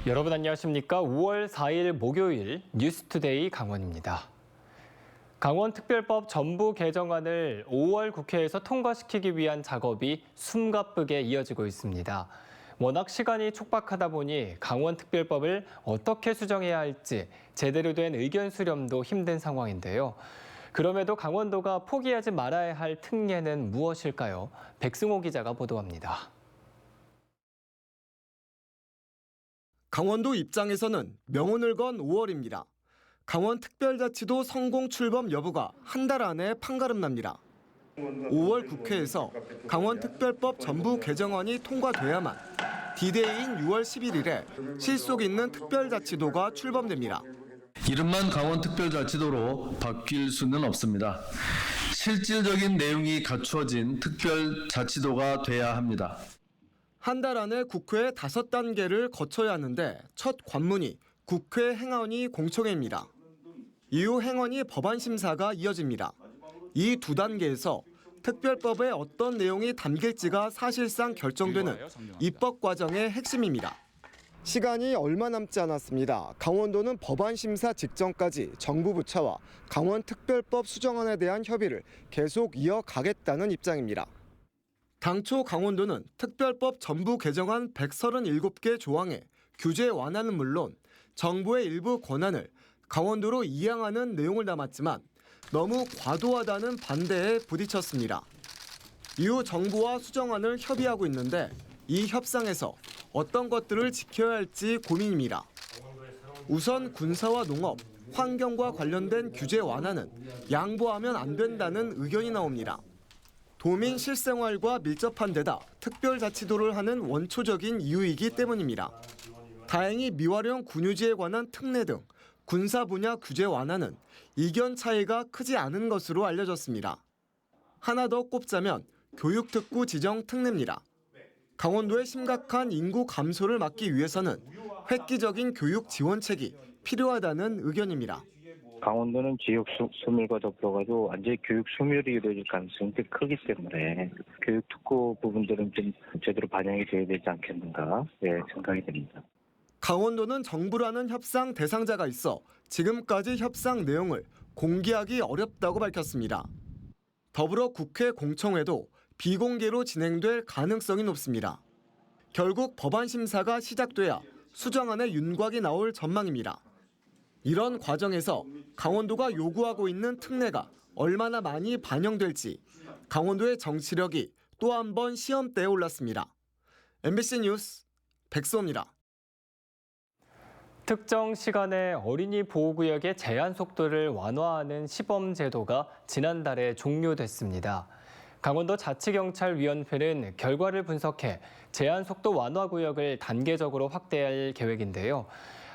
여러분 안녕하십니까? 5월 4일 목요일 뉴스투데이 강원입니다. 강원특별법 전부 개정안을 5월 국회에서 통과시키기 위한 작업이 숨가쁘게 이어지고 있습니다. 워낙 시간이 촉박하다 보니 강원특별법을 어떻게 수정해야 할지 제대로 된 의견 수렴도 힘든 상황인데요. 그럼에도 강원도가 포기하지 말아야 할 특례는 무엇일까요? 백승호 기자가 보도합니다. 강원도 입장에서는 명운을 건 5월입니다. 강원특별자치도 성공 출범 여부가 한 달 안에 판가름납니다. 5월 국회에서 강원특별법 전부 개정안이 통과돼야만 D-Day인 6월 11일에 실속 있는 특별자치도가 출범됩니다. 이름만 강원특별자치도로 바뀔 수는 없습니다. 실질적인 내용이 갖추어진 특별자치도가 돼야 합니다. 한 달 안에 국회 5단계를 거쳐야 하는데 첫 관문이 국회 행안위 공청회입니다. 이후 행안위 법안 심사가 이어집니다. 이 두 단계에서 특별법에 어떤 내용이 담길지가 사실상 결정되는 입법 과정의 핵심입니다. 시간이 얼마 남지 않았습니다. 강원도는 법안 심사 직전까지 정부 부처와 강원특별법 수정안에 대한 협의를 계속 이어가겠다는 입장입니다. 당초 강원도는 특별법 전부 개정안 137개 조항에 규제 완화는 물론 정부의 일부 권한을 강원도로 이양하는 내용을 담았지만 너무 과도하다는 반대에 부딪혔습니다. 이후 정부와 수정안을 협의하고 있는데 이 협상에서 어떤 것들을 지켜야 할지 고민입니다. 우선 군사와 농업, 환경과 관련된 규제 완화는 양보하면 안 된다는 의견이 나옵니다. 도민 실생활과 밀접한 데다 특별자치도를 하는 원초적인 이유이기 때문입니다. 다행히 미활용 군유지에 관한 특례 등 군사 분야 규제 완화는 이견 차이가 크지 않은 것으로 알려졌습니다. 하나 더 꼽자면 교육특구 지정 특례입니다. 강원도의 심각한 인구 감소를 막기 위해서는 획기적인 교육 지원책이 필요하다는 의견입니다. 강원도는 지역 소멸과 더불어가지고 완전히 교육 소멸이 이루어질 가능성이 꽤 크기 때문에 교육 특구 부분들은 좀 제대로 반영이 돼야 되지 않겠는가 생각이 됩니다. 강원도는 정부라는 협상 대상자가 있어 지금까지 협상 내용을 공개하기 어렵다고 밝혔습니다. 더불어 국회 공청회도 비공개로 진행될 가능성이 높습니다. 결국 법안 심사가 시작돼야 수정안의 윤곽이 나올 전망입니다. 이런 과정에서 강원도가 요구하고 있는 특례가 얼마나 많이 반영될지 강원도의 정치력이 또 한 번 시험대에 올랐습니다. MBC 뉴스 백수호입니다. 특정 시간에 어린이 보호구역의 제한 속도를 완화하는 시범 제도가 지난달에 종료됐습니다. 강원도 자치경찰위원회는 결과를 분석해 제한 속도 완화 구역을 단계적으로 확대할 계획인데요.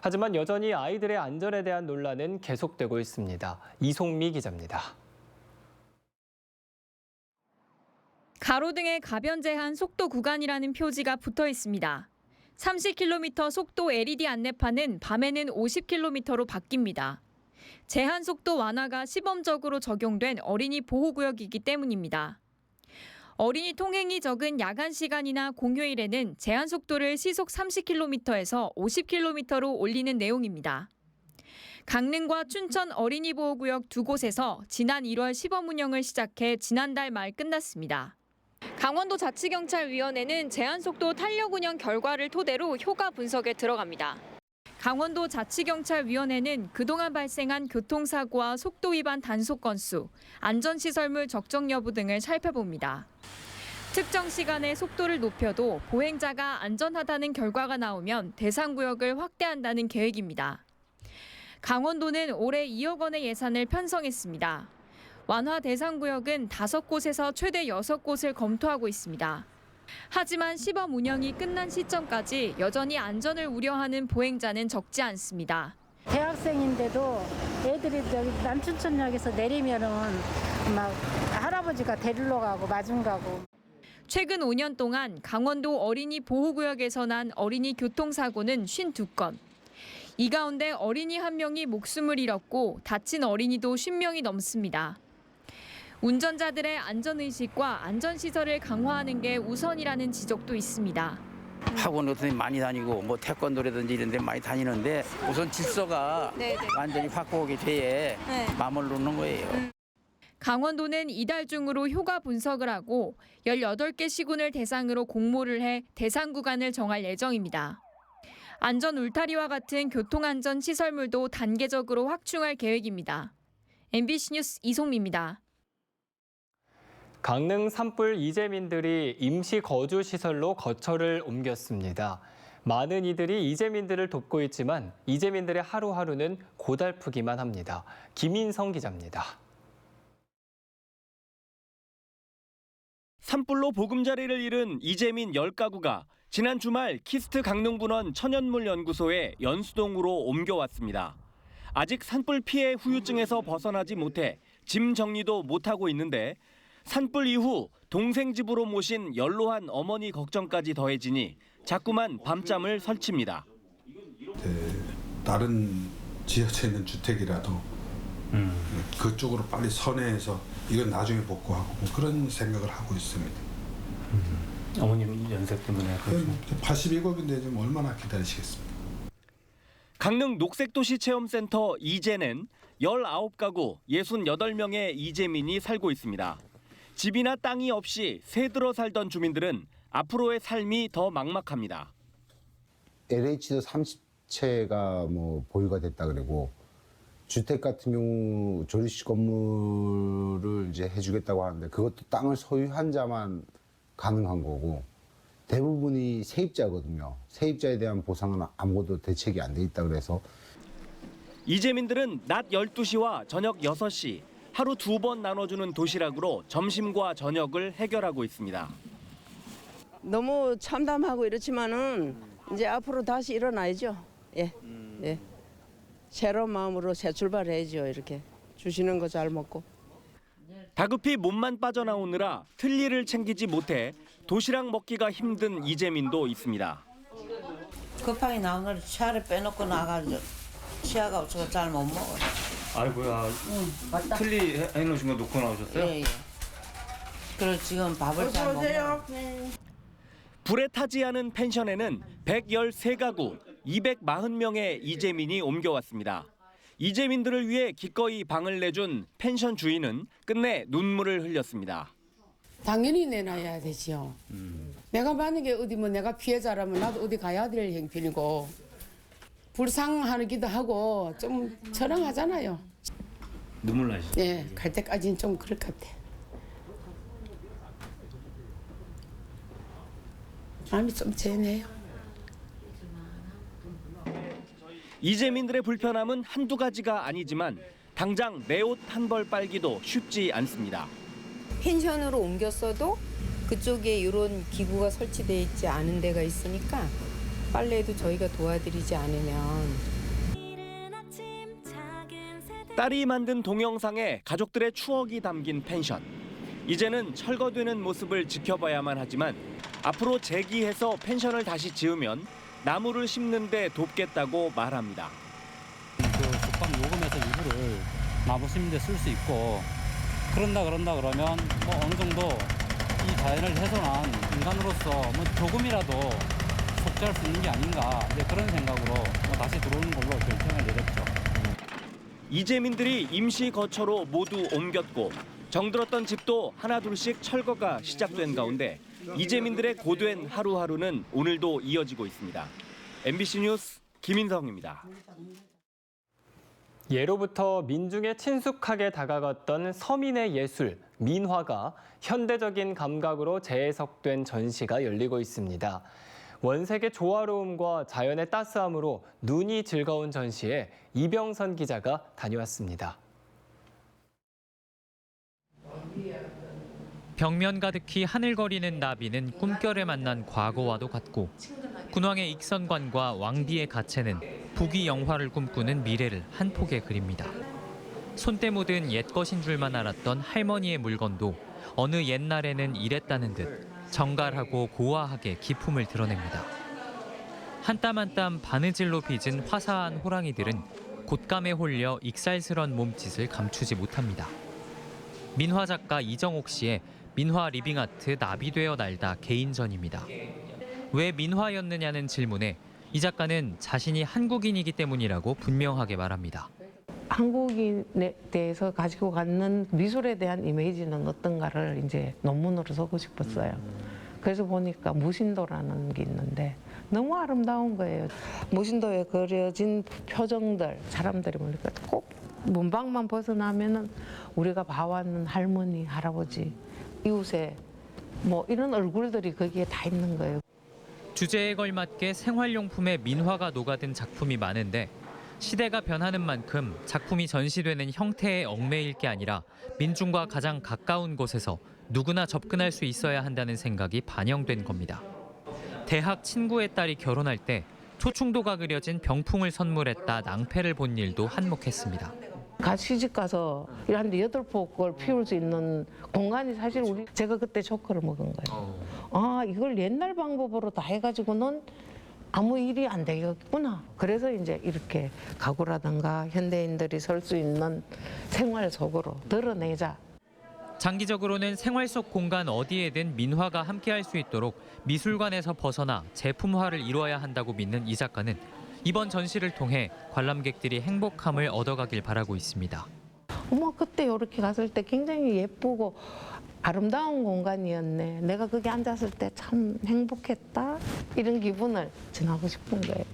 하지만 여전히 아이들의 안전에 대한 논란은 계속되고 있습니다. 이송미 기자입니다. 가로등에 가변 제한 속도 구간이라는 표지가 붙어 있습니다. 30km 속도 LED 안내판은 밤에는 50km로 바뀝니다. 제한 속도 완화가 시범적으로 적용된 어린이 보호구역이기 때문입니다. 어린이 통행이 적은 야간 시간이나 공휴일에는 제한 속도를 시속 30km에서 50km로 올리는 내용입니다. 강릉과 춘천 어린이 보호구역 두 곳에서 지난 1월 시범 운영을 시작해 지난달 말 끝났습니다. 강원도 자치경찰위원회는 제한 속도 탄력 운영 결과를 토대로 효과 분석에 들어갑니다. 강원도 자치경찰위원회는 그동안 발생한 교통사고와 속도 위반 단속 건수, 안전시설물 적정 여부 등을 살펴봅니다. 특정 시간에 속도를 높여도 보행자가 안전하다는 결과가 나오면 대상 구역을 확대한다는 계획입니다. 강원도는 올해 2억 원의 예산을 편성했습니다. 완화 대상 구역은 5곳에서 최대 6곳을 검토하고 있습니다. 하지만 시범 운영이 끝난 시점까지 여전히 안전을 우려하는 보행자는 적지 않습니다. 대학생인데도 애들이 저기 남춘천역에서 내리면은 막 할아버지가 데리러 가고 마중 가고. 최근 5년 동안 강원도 어린이 보호구역에서 난 어린이 교통사고는 52건. 이 가운데 어린이 1명이 목숨을 잃었고 다친 어린이도 50명이 넘습니다. 운전자들의 안전의식과 안전시설을 강화하는 게 우선이라는 지적도 있습니다. 학원 같은 데 많이 다니고 뭐 태권도라든지 이런 데 많이 다니는데 우선 질서가 완전히 확보하게 돼야 마음을 놓는 거예요. 강원도는 이달 중으로 효과 분석을 하고 18개 시군을 대상으로 공모를 해 대상 구간을 정할 예정입니다. 안전 울타리와 같은 교통안전 시설물도 단계적으로 확충할 계획입니다. MBC 뉴스 이송미입니다. 강릉 산불 이재민들이 임시 거주 시설로 거처를 옮겼습니다. 많은 이들이 이재민들을 돕고 있지만 이재민들의 하루하루는 고달프기만 합니다. 김인성 기자입니다. 산불로 보금자리를 잃은 이재민 10가구가 지난 주말 키스트 강릉분원 천연물연구소에 연수동으로 옮겨왔습니다. 아직 산불 피해 후유증에서 벗어나지 못해 짐 정리도 못하고 있는데 산불 이후 동생 집으로 모신 연로한 어머니 걱정까지 더해지니 자꾸만 밤잠을 설칩니다. 다른 지어져 있는 주택이라도 그쪽으로 빨리 선회해서 이건 나중에 복구하고 뭐 그런 생각을 하고 있습니다. 어머님 연세 때문에 82곡인데 좀 얼마나 기다리시겠습니까? 강릉 녹색도시체험센터 이재는 19가구 68명의 이재민이 살고 있습니다. 집이나 땅이 없이 새들어 살던 주민들은 앞으로의 삶이 더 막막합니다. LH도 30채가 뭐 보유가 됐다 그러고 주택 같은 경우 조립식 건물을 이제 해주겠다고 하는데 그것도 땅을 소유한 자만 가능한 거고 대부분이 세입자거든요. 세입자에 대한 보상은 아무것도 대책이 안 돼 있다 그래서 이재민들은 낮 12시와 저녁 6시 하루 2번 나눠주는 도시락으로 점심과 저녁을 해결하고 있습니다. 너무 참담하고 이렇지만은 이제 앞으로 다시 일어나야죠. 예. 새로운 마음으로 새 출발해야죠. 이렇게 주시는 거 잘 먹고. 다급히 몸만 빠져나오느라 틀니를 챙기지 못해 도시락 먹기가 힘든 이재민도 있습니다. 급하게 나온 걸 치아를 빼놓고 나가지고 치아가 없어서 잘 못 먹어요. 아이고야. 틀리 해놓으신 거 놓고 나오셨어요? 예. 그리고 지금 밥을 잘 못 먹어요. 불에 타지 않은 펜션에는 113가구 240명의 이재민이 옮겨왔습니다. 이재민들을 위해 기꺼이 방을 내준 펜션 주인은 끝내 눈물을 흘렸습니다. 당연히 내놔야 되지요. 내가 만약에 어디 뭐 내가 피해자라면 나도 어디 가야 될 형편이고 불쌍하기도 하고 좀 처량하잖아요. 눈물 나시죠? 네, 갈 때까지는 좀 그럴 것 같아. 마음이 좀 째네요. 이재민들의 불편함은 한두 가지가 아니지만 당장 내 옷 한 벌 빨기도 쉽지 않습니다. 펜션으로 옮겼어도 그쪽에 이런 기구가 설치되어 있지 않은 데가 있으니까 빨래도 저희가 도와드리지 않으면. 딸이 만든 동영상에 가족들의 추억이 담긴 펜션. 이제는 철거되는 모습을 지켜봐야만 하지만 앞으로 재기해서 펜션을 다시 지으면 나무를 심는 데 돕겠다고 말합니다. 그 숙박 요금에서 일부를 나무 심는 데 쓸 수 있고 그런다 그러면 뭐 어느 정도 이 자연을 훼손한 인간으로서 뭐 조금이라도 속죄할 수 있는 게 아닌가 이제 그런 생각으로 다시 들어오는 걸로 결정을 내렸죠. 이재민들이 임시 거처로 모두 옮겼고 정들었던 집도 하나둘씩 철거가 시작된 가운데 이재민들의 고된 하루하루는 오늘도 이어지고 있습니다. MBC 뉴스 김인성입니다. 예로부터 민중에 친숙하게 다가갔던 서민의 예술, 민화가 현대적인 감각으로 재해석된 전시가 열리고 있습니다. 원색의 조화로움과 자연의 따스함으로 눈이 즐거운 전시에 이병선 기자가 다녀왔습니다. 벽면 가득히 하늘거리는 나비는 꿈결에 만난 과거와도 같고 군왕의 익선관과 왕비의 가채는 북위 영화를 꿈꾸는 미래를 한 폭에 그립니다. 손때 묻은 옛것인 줄만 알았던 할머니의 물건도 어느 옛날에는 이랬다는 듯 정갈하고 고와하게 기품을 드러냅니다. 한 땀 한 땀 바느질로 빚은 화사한 호랑이들은 곶감에 홀려 익살스런 몸짓을 감추지 못합니다. 민화 작가 이정옥 씨의 민화 리빙아트 나비 되어 날다 개인전입니다. 왜 민화였느냐는 질문에 이 작가는 자신이 한국인이기 때문이라고 분명하게 말합니다. 한국인에 대해서 가지고 갖는 미술에 대한 이미지는 어떤가를 이제 논문으로 쓰고 싶었어요. 그래서 보니까 무신도라는 게 있는데 너무 아름다운 거예요. 무신도에 그려진 표정들, 사람들이 보니까 꼭 문방만 벗어나면은 우리가 봐왔는 할머니, 할아버지, 이웃에 뭐 이런 얼굴들이 거기에 다 있는 거예요. 주제에 걸맞게 생활용품에 민화가 녹아든 작품이 많은데 시대가 변하는 만큼 작품이 전시되는 형태에 얽매일 게 아니라 민중과 가장 가까운 곳에서 누구나 접근할 수 있어야 한다는 생각이 반영된 겁니다. 대학 친구의 딸이 결혼할 때 초충도가 그려진 병풍을 선물했다 낭패를 본 일도 한몫했습니다. 같이 시집 가서 한 8폭을 피울 수 있는 공간이 사실 제가 그때 쇼크를 먹은 거예요. 아, 이걸 옛날 방법으로 다 해가지고는 아무 일이 안 되겠구나. 그래서 이제 이렇게 가구라든가 현대인들이 설 수 있는 생활 속으로 드러내자. 장기적으로는 생활 속 공간 어디에든 민화가 함께할 수 있도록 미술관에서 벗어나 제품화를 이루어야 한다고 믿는 이 작가는 이번 전시를 통해 관람객들이 행복함을 얻어가길 바라고 있습니다. 어머, 그때 이렇게 갔을 때 굉장히 예쁘고 아름다운 공간이었네. 내가 거기 앉았을 때 참 행복했다. 이런 기분을 전하고 싶은 거예요.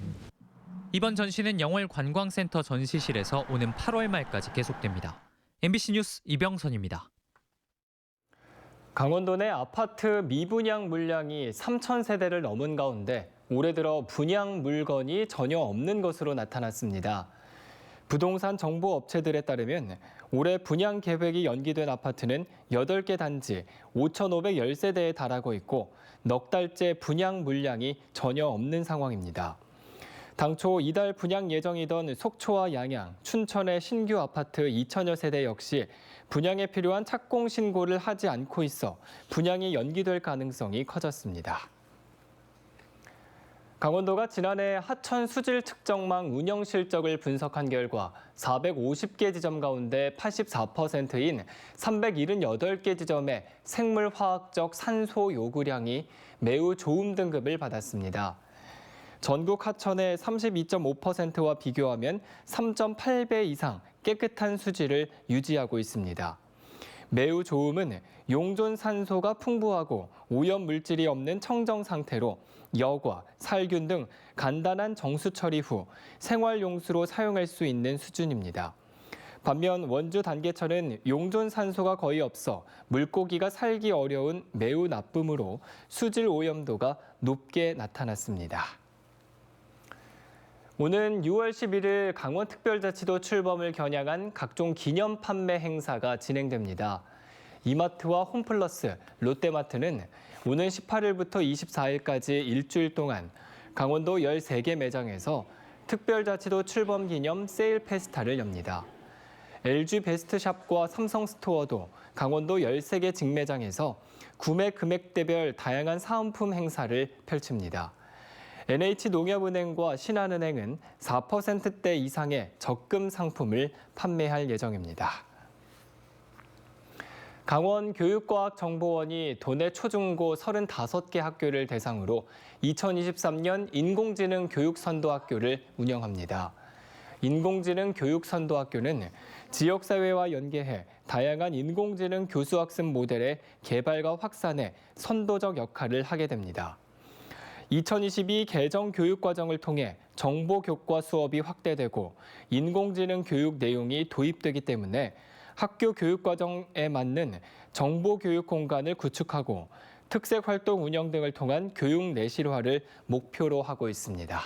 이번 전시는 영월 관광센터 전시실에서 오는 8월 말까지 계속됩니다. MBC 뉴스 이병선입니다. 강원도 내 아파트 미분양 물량이 3,000세대를 넘은 가운데 올해 들어 분양 물건이 전혀 없는 것으로 나타났습니다. 부동산 정보 업체들에 따르면 올해 분양 계획이 연기된 아파트는 8개 단지 5,510세대에 달하고 있고 넉 달째 분양 물량이 전혀 없는 상황입니다. 당초 이달 분양 예정이던 속초와 양양, 춘천의 신규 아파트 2,000여 세대 역시 분양에 필요한 착공 신고를 하지 않고 있어 분양이 연기될 가능성이 커졌습니다. 강원도가 지난해 하천 수질 측정망 운영 실적을 분석한 결과 450개 지점 가운데 84%인 378개 지점의 생물화학적 산소 요구량이 매우 좋음 등급을 받았습니다. 전국 하천의 32.5%와 비교하면 3.8배 이상 깨끗한 수질을 유지하고 있습니다. 매우 좋음은 용존 산소가 풍부하고 오염 물질이 없는 청정 상태로 여과, 살균 등 간단한 정수 처리 후 생활용수로 사용할 수 있는 수준입니다. 반면 원주 단계천은 용존 산소가 거의 없어 물고기가 살기 어려운 매우 나쁨으로 수질 오염도가 높게 나타났습니다. 오는 6월 11일 강원특별자치도 출범을 겨냥한 각종 기념 판매 행사가 진행됩니다. 이마트와 홈플러스, 롯데마트는 오는 18일부터 24일까지 일주일 동안 강원도 13개 매장에서 특별자치도 출범 기념 세일 페스타를 엽니다. LG 베스트샵과 삼성스토어도 강원도 13개 직매장에서 구매 금액대별 다양한 사은품 행사를 펼칩니다. NH농협은행과 신한은행은 4%대 이상의 적금 상품을 판매할 예정입니다. 강원교육과학정보원이 도내 초중고 35개 학교를 대상으로 2023년 인공지능 교육선도학교를 운영합니다. 인공지능 교육선도학교는 지역사회와 연계해 다양한 인공지능 교수학습 모델의 개발과 확산에 선도적 역할을 하게 됩니다. 2022 개정 교육과정을 통해 정보교과 수업이 확대되고 인공지능 교육 내용이 도입되기 때문에 학교 교육과정에 맞는 정보교육 공간을 구축하고 특색활동 운영 등을 통한 교육 내실화를 목표로 하고 있습니다.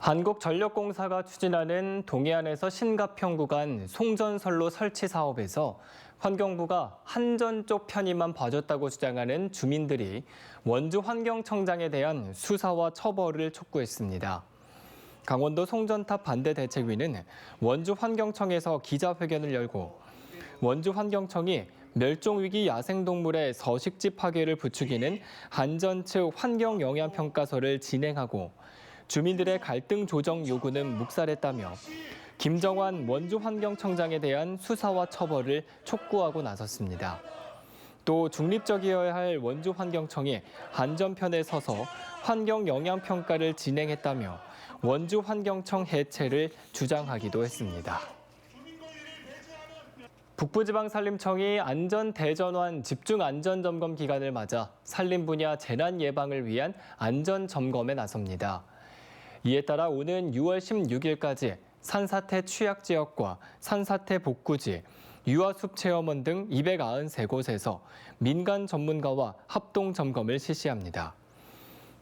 한국전력공사가 추진하는 동해안에서 신가평 구간 송전선로 설치 사업에서 환경부가 한전 쪽 편의만 봐줬다고 주장하는 주민들이 원주 환경청장에 대한 수사와 처벌을 촉구했습니다. 강원도 송전탑 반대대책위는 원주 환경청에서 기자회견을 열고 원주 환경청이 멸종위기 야생동물의 서식지 파괴를 부추기는 한전 측 환경영향평가서를 진행하고 주민들의 갈등 조정 요구는 묵살했다며 김정환 원주 환경청장에 대한 수사와 처벌을 촉구하고 나섰습니다. 또 중립적이어야 할 원주 환경청이 한전 편에 서서 환경영향평가를 진행했다며 원주 환경청 해체를 주장하기도 했습니다. 북부지방산림청이 안전대전환 집중안전점검 기간을 맞아 산림 분야 재난 예방을 위한 안전점검에 나섭니다. 이에 따라 오는 6월 16일까지 산사태 취약지역과 산사태 복구지, 유아숲 체험원 등 293곳에서 민간 전문가와 합동점검을 실시합니다.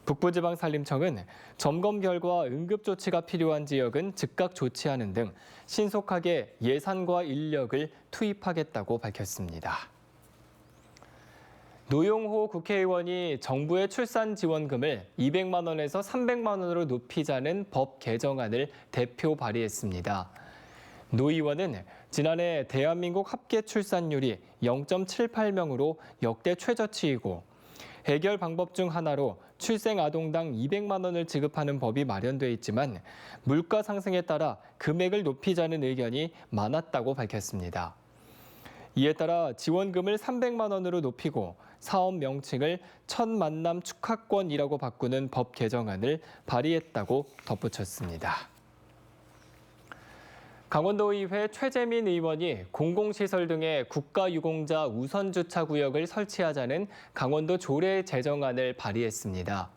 북부지방산림청은 점검 결과 응급조치가 필요한 지역은 즉각 조치하는 등 신속하게 예산과 인력을 투입하겠다고 밝혔습니다. 노영호 국회의원이 정부의 출산 지원금을 200만 원에서 300만 원으로 높이자는 법 개정안을 대표 발의했습니다. 노 의원은 지난해 대한민국 합계 출산율이 0.78명으로 역대 최저치이고 해결 방법 중 하나로 출생 아동당 200만 원을 지급하는 법이 마련돼 있지만 물가 상승에 따라 금액을 높이자는 의견이 많았다고 밝혔습니다. 이에 따라 지원금을 300만 원으로 높이고 사업 명칭을 첫 만남 축하권이라고 바꾸는 법 개정안을 발의했다고 덧붙였습니다. 강원도의회 최재민 의원이 공공시설 등의 국가유공자 우선주차구역을 설치하자는 강원도 조례 제정안을 발의했습니다.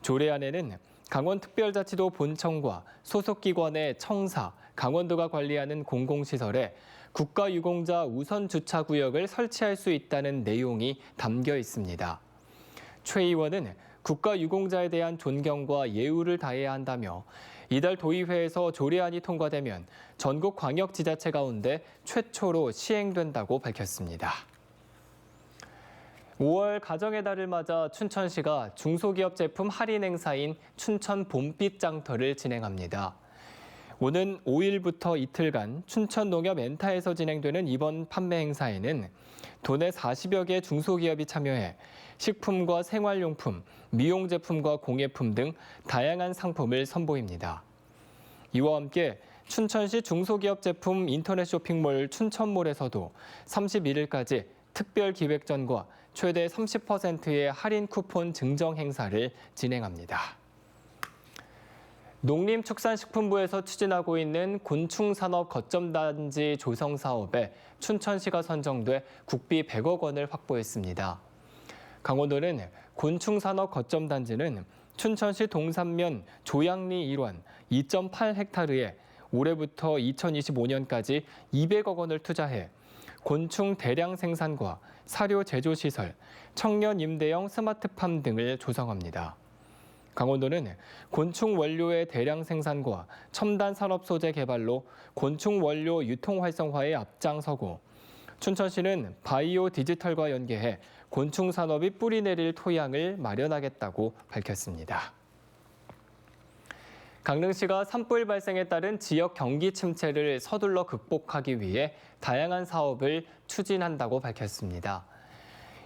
조례안에는 강원특별자치도 본청과 소속기관의 청사, 강원도가 관리하는 공공시설에 국가유공자 우선주차구역을 설치할 수 있다는 내용이 담겨 있습니다. 최 의원은 국가유공자에 대한 존경과 예우를 다해야 한다며 이달 도의회에서 조례안이 통과되면 전국 광역지자체 가운데 최초로 시행된다고 밝혔습니다. 5월 가정의 달을 맞아 춘천시가 중소기업 제품 할인 행사인 춘천 봄빛 장터를 진행합니다. 오는 5일부터 이틀간 춘천농협 엔타에서 진행되는 이번 판매 행사에는 도내 40여 개 중소기업이 참여해 식품과 생활용품, 미용제품과 공예품 등 다양한 상품을 선보입니다. 이와 함께 춘천시 중소기업 제품 인터넷 쇼핑몰 춘천몰에서도 31일까지 특별기획전과 최대 30%의 할인 쿠폰 증정 행사를 진행합니다. 농림축산식품부에서 추진하고 있는 곤충산업 거점단지 조성 사업에 춘천시가 선정돼 국비 100억 원을 확보했습니다. 강원도는 곤충산업 거점단지는 춘천시 동산면 조양리 일원 2.8헥타르에 올해부터 2025년까지 200억 원을 투자해 곤충 대량 생산과 사료 제조 시설, 청년 임대형 스마트팜 등을 조성합니다. 강원도는 곤충 원료의 대량 생산과 첨단 산업 소재 개발로 곤충 원료 유통 활성화에 앞장서고 춘천시는 바이오 디지털과 연계해 곤충 산업이 뿌리내릴 토양을 마련하겠다고 밝혔습니다. 강릉시가 산불 발생에 따른 지역 경기 침체를 서둘러 극복하기 위해 다양한 사업을 추진한다고 밝혔습니다.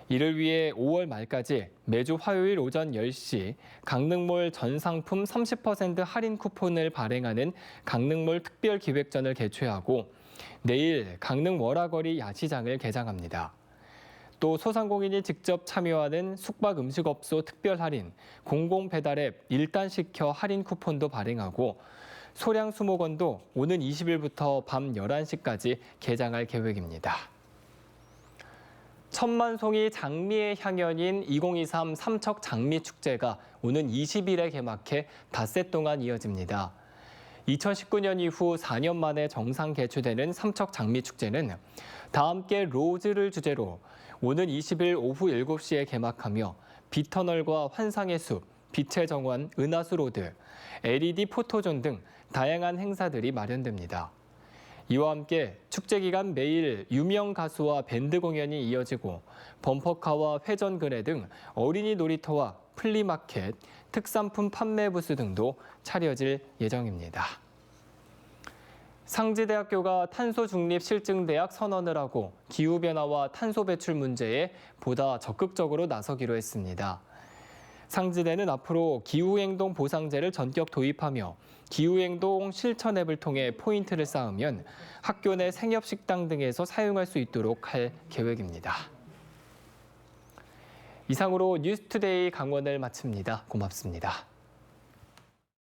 이를 위해 5월 말까지 매주 화요일 오전 10시 강릉몰 전 상품 30% 할인 쿠폰을 발행하는 강릉몰 특별기획전을 개최하고 내일 강릉 월화거리 야시장을 개장합니다. 또 소상공인이 직접 참여하는 숙박음식업소 특별 할인, 공공배달앱 일단 시켜 할인 쿠폰도 발행하고 소량 수목원도 오는 20일부터 밤 11시까지 개장할 계획입니다. 천만송이 장미의 향연인 2023 삼척 장미축제가 오는 20일에 개막해 닷새 동안 이어집니다. 2019년 이후 4년 만에 정상 개최되는 삼척 장미축제는 다 함께 로즈를 주제로 오는 20일 오후 7시에 개막하며 빛터널과 환상의 숲, 빛의 정원 은하수로드, LED 포토존 등 다양한 행사들이 마련됩니다. 이와 함께 축제 기간 매일 유명 가수와 밴드 공연이 이어지고 범퍼카와 회전 그네 등 어린이 놀이터와 플리마켓, 특산품 판매 부스 등도 차려질 예정입니다. 상지대학교가 탄소 중립 실증대학 선언을 하고 기후변화와 탄소 배출 문제에 보다 적극적으로 나서기로 했습니다. 상지대는 앞으로 기후행동 보상제를 전격 도입하며 기후행동 실천 앱을 통해 포인트를 쌓으면 학교 내 생협식당 등에서 사용할 수 있도록 할 계획입니다. 이상으로 뉴스투데이 강원을 마칩니다. 고맙습니다.